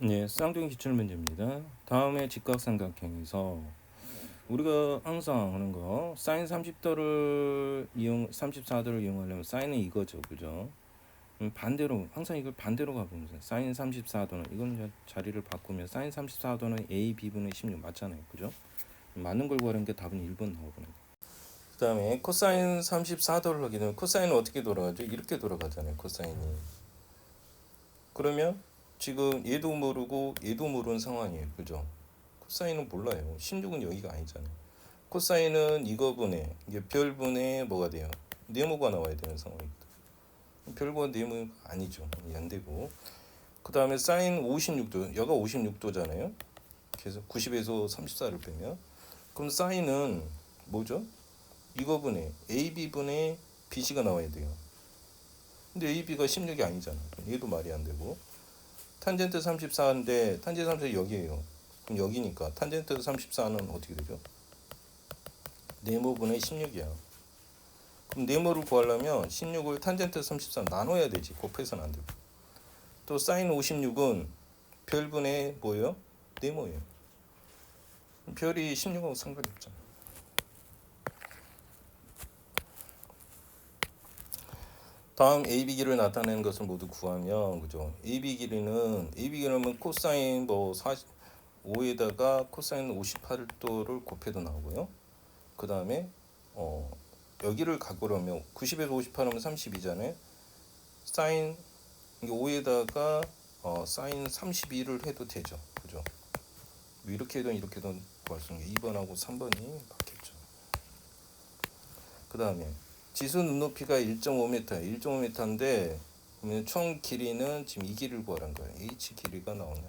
네, 쌍둥이 기출 문제입니다. 다음에 직각삼각형에서 우리가 항상 하는 거 사인 34도를 이용하려면 사인은 이거죠, 그죠? 반대로 항상 이걸 반대로 가보면 사인 34도는 이건 자리를 바꾸면 사인 34도는 a b분의 16 맞잖아요, 그죠? 맞는 걸 구하는 게 답은 1번 나오거든요. 그 다음에 코사인 34도를 하게 되면 코사인은 어떻게 돌아가죠? 이렇게 돌아가잖아요, 코사인이. 그러면 지금 얘도 모르고 얘도 모르는 상황이에요, 그죠? 코사인은 몰라요. 16은 여기가 아니잖아요. 코사인은 이거분의 이게 별분의 뭐가 돼요? 네모가 나와야 되는 상황입니다. 별과 네모가 아니죠. 안 되고. 그 다음에 사인 56도, 여가 56도잖아요. 그래서 90에서 34를 빼면 그럼 사인은 뭐죠? 이거분의 AB분의 BC가 나와야 돼요. 근데 AB가 16이 아니잖아. 얘도 말이 안 되고. 탄젠트 34인데 탄젠트 34 여기에요. 그럼 여기니까 탄젠트 34는 어떻게 되죠? 네모분의 16이야. 그럼 네모를 구하려면 16을 탄젠트 34 나눠야 되지. 곱해서는 안 되고. 또 사인 56은 별분의 뭐예요? 네모예요. 별이 16하고 상관이 없잖아. 다음 AB 길이를 나타내는 것을 모두 구하면 그죠? AB 길이는 코사인 뭐 45에다가 코사인 58도를 곱해도 나오고요. 그 다음에 여기를 가꾸려면 90에서 58하면 32잖아요. 사인 5에다가 사인 32를 해도 되죠. 그죠? 이렇게든 이렇게든 구할 수 있는 게 2번하고 3번이 맞겠죠. 그 다음에 지수 눈높이가 1.5m, 1.5m인데 총 길이는 지금 이 길이를 구하라는 거예요. h 길이가 나오냐.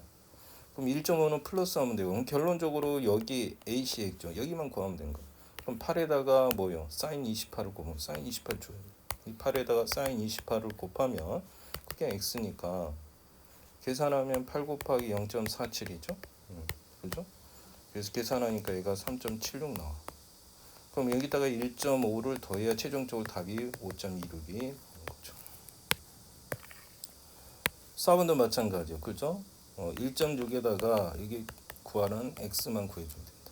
그럼 1.5는 플러스하면 되고 그럼 결론적으로 여기 AC 했죠. 여기만 구하면 되는 거예요. 그럼 8에다가 뭐요? 사인 28을 곱하면 사인 28 줘요. 이 8에다가 사인 28을 곱하면 그게 x니까 계산하면 8 곱하기 0.47이죠. 그죠? 그래서 계산하니까 얘가 3.76 나와. 그럼 여기다가 1.5를 더해야 최종적으로 답이 5.26이 나오는 거죠. 4번도 마찬가지요. 그죠? 1.6에다가 이게 구하는 x만 구해주면 된다.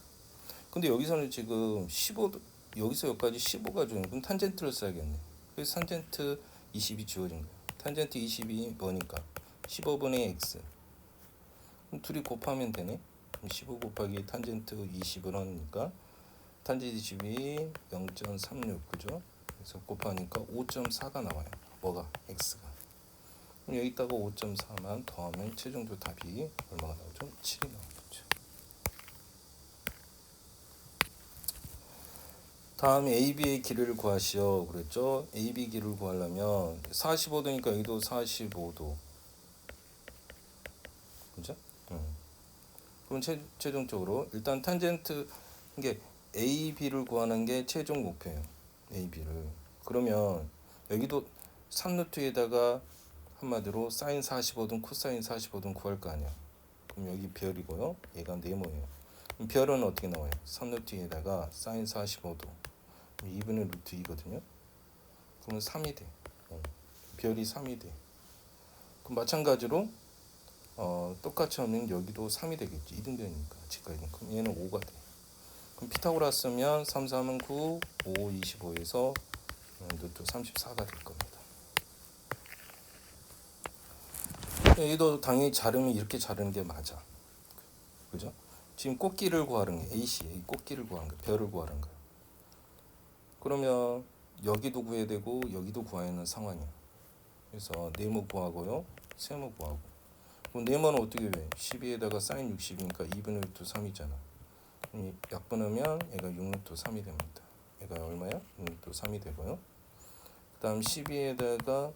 근데 여기서는 지금 15, 여기서 여기까지 15가 주는 그럼 탄젠트를 써야겠네. 그래서 탄젠트 20이 주어진 거예요. 탄젠트 20이 뭐니까 15분의 x. 그럼 둘이 곱하면 되네. 15 곱하기 탄젠트 20을 하니까 탄젠트 20이 0.36 그죠? 그래서 곱하니까 5.4가 나와요. 뭐가? x가. 그럼 여기다가 5.4만 더하면 최종적 답이 얼마가 나오죠? 7이 나오는 거죠. 다음 AB의 길이를 구하시오 그랬죠? AB 길이를 구하려면 45도니까 여기도 45도 그죠? 그럼 최종적으로 일단 탄젠트 이게 AB를 구하는 게 최종 목표예요. AB를. 그러면 여기도 3루트에다가 한마디로 사인 45든 코사인 45든 구할 거 아니야. 그럼 여기 별이고요. 얘가 네모예요. 그럼 별은 어떻게 나와요? 3루트에다가 사인 45도 2분의 루트 2거든요. 그러면 3이 돼. 별이 3이 돼. 그럼 마찬가지로 똑같이 하면 여기도 3이 되겠지. 이등변이니까 직각이니까. 그럼 얘는 5가 돼. 그럼 피타고라스면 3, 3은 9, 5, 25에서 루트 34가 될 겁니다. 얘도 당연히 자르면 이렇게 자르는 게 맞아. 그죠? 지금 꽃길을 구하는 게 AC, 꽃길을 구하는 거, 별을 구하는 거. 그러면 여기도 구해야 되고 여기도 구해야 하는 상황이야. 그래서 네모 구하고요, 세모 구하고. 그럼 네모는 어떻게 해? 12에다가 사인 60이니까 2분의 루트 3이잖아. 약분하면 얘가 6루트 3이 됩니다. 얘가 얼마야? 6루트 3이 되고요. 그 다음 12에다가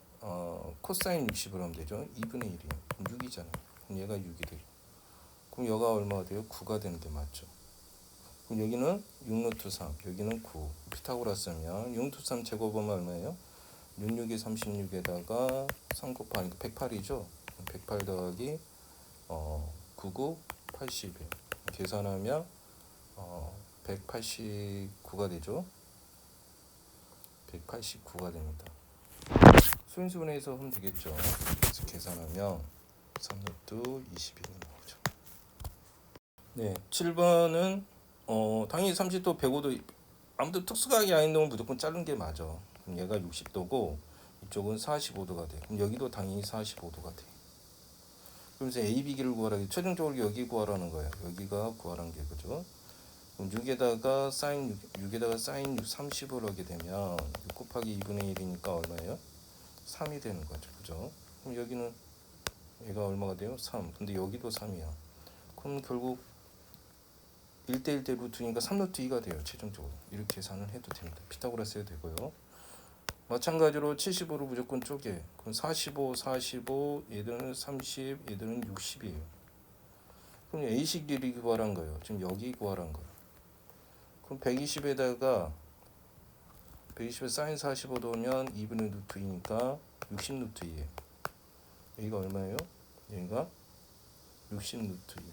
코사인 60을 하면 되죠. 2분의 1이에요. 그럼 6이잖아요. 그럼 얘가 6이 되고. 그럼 얘가 얼마가 돼요? 9가 되는 게 맞죠. 그럼 여기는 6루트 3, 여기는 9. 피타고라스면 6루트 3 제곱하면 얼마예요? 66이 36에다가 3 곱하니까 108이죠. 108 더하기 99, 80이에요. 계산하면 189가 되죠. 189가 됩니다. 수인수분해해서 하면 되겠죠. 그래서 계산하면 3루트 21이 나오죠. 네, 7번은 당연히 30도 105도 아무튼 특수각이 아닌 놈은 무조건 자른 게 맞아. 그럼 얘가 60도고 이쪽은 45도가 돼. 그럼 여기도 당연히 45도가 돼. 그러면서 A, B기를 구하라. 최종적으로 여기 구하라는 거야. 여기가 구하라는 게 그죠? 그럼 6에다가 사인 6에다가 사인 30을 하게 되면 6 곱하기 2분의 1이니까 얼마예요? 3이 되는 거죠. 그죠? 그럼 여기는 얘가 얼마가 돼요? 3. 근데 여기도 3이야. 그럼 결국 1대 1대 루트니까 3루트 2가 돼요. 최종적으로. 이렇게 계산을 해도 됩니다. 피타고라스 해도 되고요. 마찬가지로 75로 무조건 쪼개. 그럼 45, 45, 얘들은 30, 얘들은 60이에요. 그럼 A식 길이 구하란 거예요. 지금 여기 구하란 거예요. 그럼 120에다가 120에 사인 45도면 2분의 루트 2니까 60 루트 2예요. 여기가 얼마예요? 여기가 60 루트 2.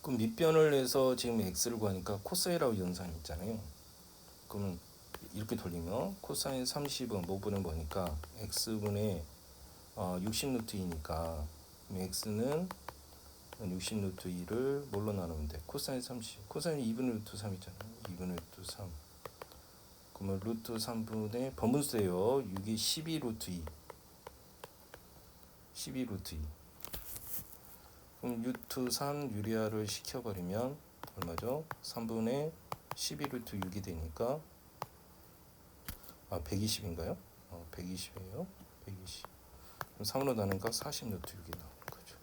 그럼 밑변을 해서 지금 x를 구하니까 코사인이라고 연산이 있잖아요. 그러면 이렇게 돌리면 코사인 30은 뭐분의 뭐니까 x분의 60 루트 2니까 x는 60 루트 2를 뭘로 나누면 돼? 코사인 30. 코사인이 2분의 루트 3이잖아요. 2분의 루트 3. 그러면 루트 3분의 번분수예요. 6이 12 루트 2. 12 루트 2. 그럼 루트 3 유리화를 시켜버리면 얼마죠? 3분의 12 루트 6이 되니까 120인가요? 120이에요. 120. 그럼 3으로 나누니까 40 루트 6이 나오는 거죠.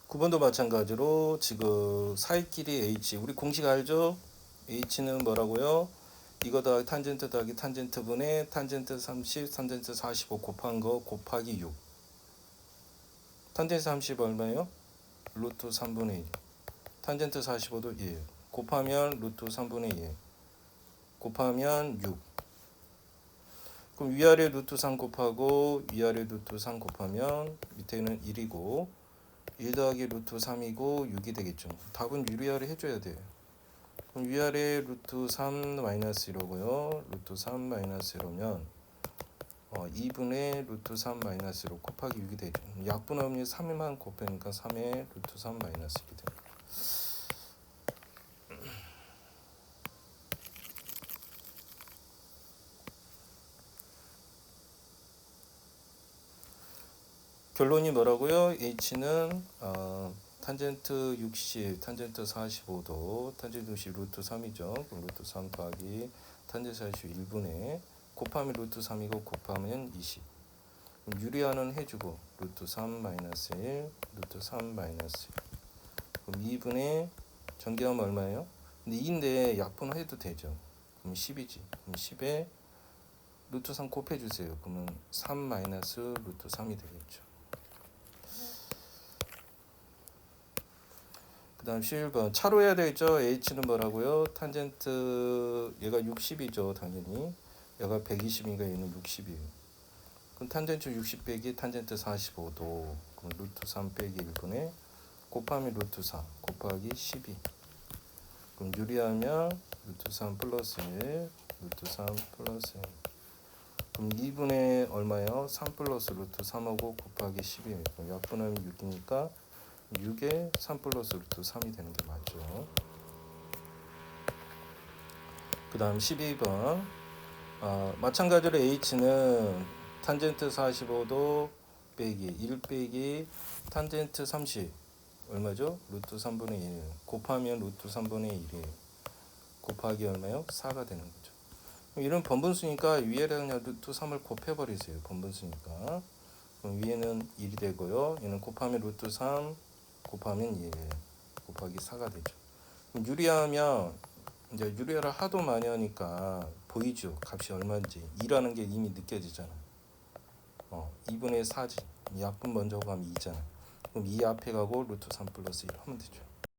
9번도 마찬가지로 지금 사이끼리 h 우리 공식 알죠? h는 뭐라고요? 이거 더하기 탄젠트 더하기 탄젠트 분의 탄젠트 30 탄젠트 45 곱한 거 곱하기 6. 탄젠트 30 얼마예요? 루트 3분의 1. 탄젠트 45도 1 곱하면 루트 3분의 1 곱하면 6. 그럼 위아래 루트 3 곱하고 위아래 루트 3 곱하면 밑에는 1이고 1 더하기 루트 3이고 6이 되겠죠. 답은 유리화를 해줘야 돼요. 그럼 위아래 루트 3 마이너스 1이고요. 루트 3 마이너스 1이면 2분의 루트 3 마이너스 1로 곱하기 6이 되죠. 약분하면 3에만 곱하니까 3의 루트 3 마이너스 1이 됩니다. 결론이 뭐라고요? h는 탄젠트 60, 탄젠트 45도, 탄젠트 60 루트 3이죠. 그럼 루트 3 더하기 탄젠트 40 1분의 곱하면 루트 3이고 곱하면 20. 그럼 유리화는 해주고 루트 3 마이너스 1, 루트 3 마이너스 1. 그럼 2분의 전개하면 얼마예요? 근데 2인데 약분해도 되죠. 그럼 10이지. 그럼 10에 루트 3 곱해주세요. 그러면 3 마이너스 루트 3이 되겠죠. 그 다음 11번 차로 해야 되겠죠. h는 뭐라고요? 탄젠트 얘가 60이죠. 당연히 얘가 120이니까 얘는 60이에요. 그럼 탄젠트 60 빼기 탄젠트 45도 그럼 루트 3 빼기 1분의 곱하면 루트 4 곱하기 12. 그럼 유리하면 루트 3 플러스 1 루트 3 플러스 1. 그럼 2분의 얼마예요? 3 플러스 루트 3하고 곱하기 12. 그럼 약분하면 6이니까 6에 3 플러스 루트 3이 되는 게 맞죠. 그 다음 12번 마찬가지로 h는 탄젠트 45도 빼기 1 빼기 탄젠트 30 얼마죠? 루트 3분의 1 곱하면 루트 3분의 1이 곱하기 얼마요? 4가 되는 거죠. 이런 번분수니까 위에다 그냥 루트 3을 곱해버리세요. 번분수니까. 그럼 위에는 1이 되고요. 얘는 곱하면 루트 3 곱하면 1 곱하기 4가 되죠. 그럼 유리하면 이제 유리화를 하도 많이 하니까 보이죠? 값이 얼마인지. 2라는 게 이미 느껴지잖아. 2분의 4지. 약분 먼저 가면 2잖아. 그럼 2 앞에 가고 루트 3 플러스 1 하면 되죠.